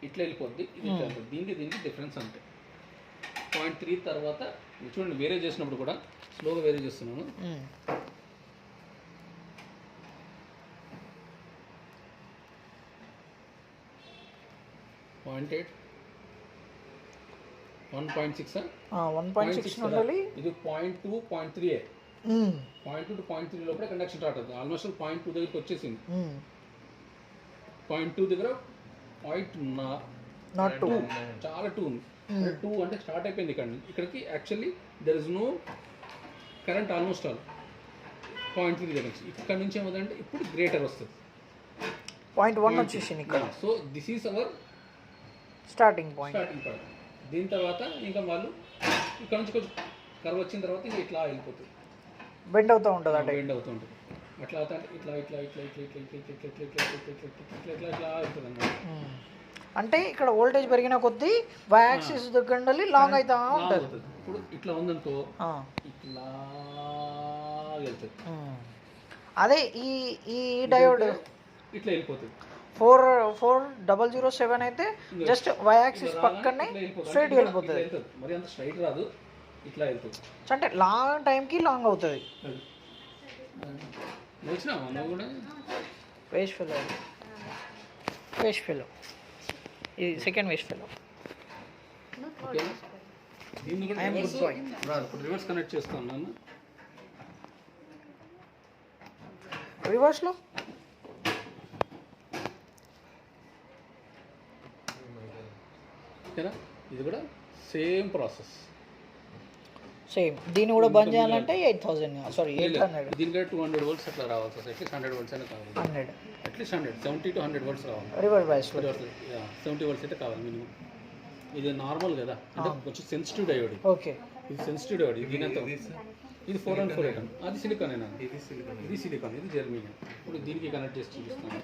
ఇట్లా వెళ్ళిపోద్ది, ఇది ఇట్లా వెళ్ళిపోద్ది. దీనికి డిఫరెన్స్ అంతే. 0.3 తర్వాత చూడండి, వేరే చేసినప్పుడు కూడా స్లోగా వేరే చేస్తున్నాను. 0.8, 1.6, 1.6 ఉండాలి. ఇది 0.2, 0.3. 0.2 to 0.3 లోపల కండక్షన్ స్టార్ట్ అవుతుంది. ఆల్మోస్ట్ 0.2 దగ్గరికి వచ్చేసింది. 0.2 దగ్గర 0.2 చాలా 2 ఉంది. 2 అంటే స్టార్ట్ అయిపోయింది ఇక్కడికి. Actually there is no current almost all 0.3 దగ్గర నుంచి. ఇక్కడ నుంచి ఏమవుతుందంటే ఇప్పుడు గ్రేటర్ వస్తుంది. 0.1 వచ్చేసింది ఇక్కడ. So this is our starting point. దీని తర్వాత ఇంకా వాళ్ళు ఇక్కడ నుంచి కొంచెం కర్వ్ వచ్చిన తర్వాత ఇంకా ఇట్లా వెళ్ళిపోతుంది, బెండ్ అవుతూ ఉంటుంది. అంటే బెండ్ అవుతూ ఉంటుంది. అట్లా అవుతా అంటే ఇట్లా ఇట్లా ఇట్లా ఇట్లా ఇట్లా ఇట్లా ఇట్లా ఇట్లా ఇట్లా ఇట్లా ఇట్లా ఇట్లా ఇట్లా అవుతుంది అన్నమాట. అంటే ఇక్కడ వోల్టేజ్ పెరిగిన కొద్దీ వై యాక్సిస్ దగ్గర లాంగ్ అవుతా ఉంటుంది. ఇప్పుడు ఇట్లా ఉందనుకో ఇట్లా వెళ్తుంది. అదే ఈ ఈ డయోడ్ ఇట్లా వెళ్ళిపోతుంది. 4007 అయితే జస్ట్ వై యాక్సిస్ పక్కనే స్ట్రైట్ వెళ్ళిపోతుంది. మరి అంత స్ట్రైట్ రాదు, ఇట్లా వెళ్తుంది. అంటే లాంగ్ టైంకి లాంగ్ అవుతుంది. వచ్చినావా నువ్వు కూడా? వేస్ట్ ఫెలో ఇది సెకండ్ వేస్ట్ ఫెలో. దీన్ని కూడా ఇప్పుడు రివర్స్ కనెక్ట్ చేస్తాను నన్ను. రివర్స్లో ఓకేనా? ఇది కూడా సేమ్ ప్రాసెస్. సేమ్ దీన్ని కూడా బంద్ చేయాలంటే 8000 సారీ 800. దీనికి 200 volts అట్లా రావాలి సార్. అట్లీస్ట్ 100 volts అయినా కావాలి. 100 అట్లీస్ట్ 100, 70 to 100 volts రావాలి. రివర్స్ బయాస్ 70 volts అయితే కావాలి మినిమం. ఇది నార్మల్ కదా, అంటే కొంచెం సెన్సిటివ్ డయోడ్. ఓకే, ఇది సెన్సిటివ్ డయోడ్. దీనంతా ఇది 4 and 4 ఐటమ్. అది సిలికాన్ అయినా, ఇది సిలికాన్, ఇది జర్మీనియం. ఇప్పుడు దీనికి కనెక్ట్ చేసి చూపిస్తాను.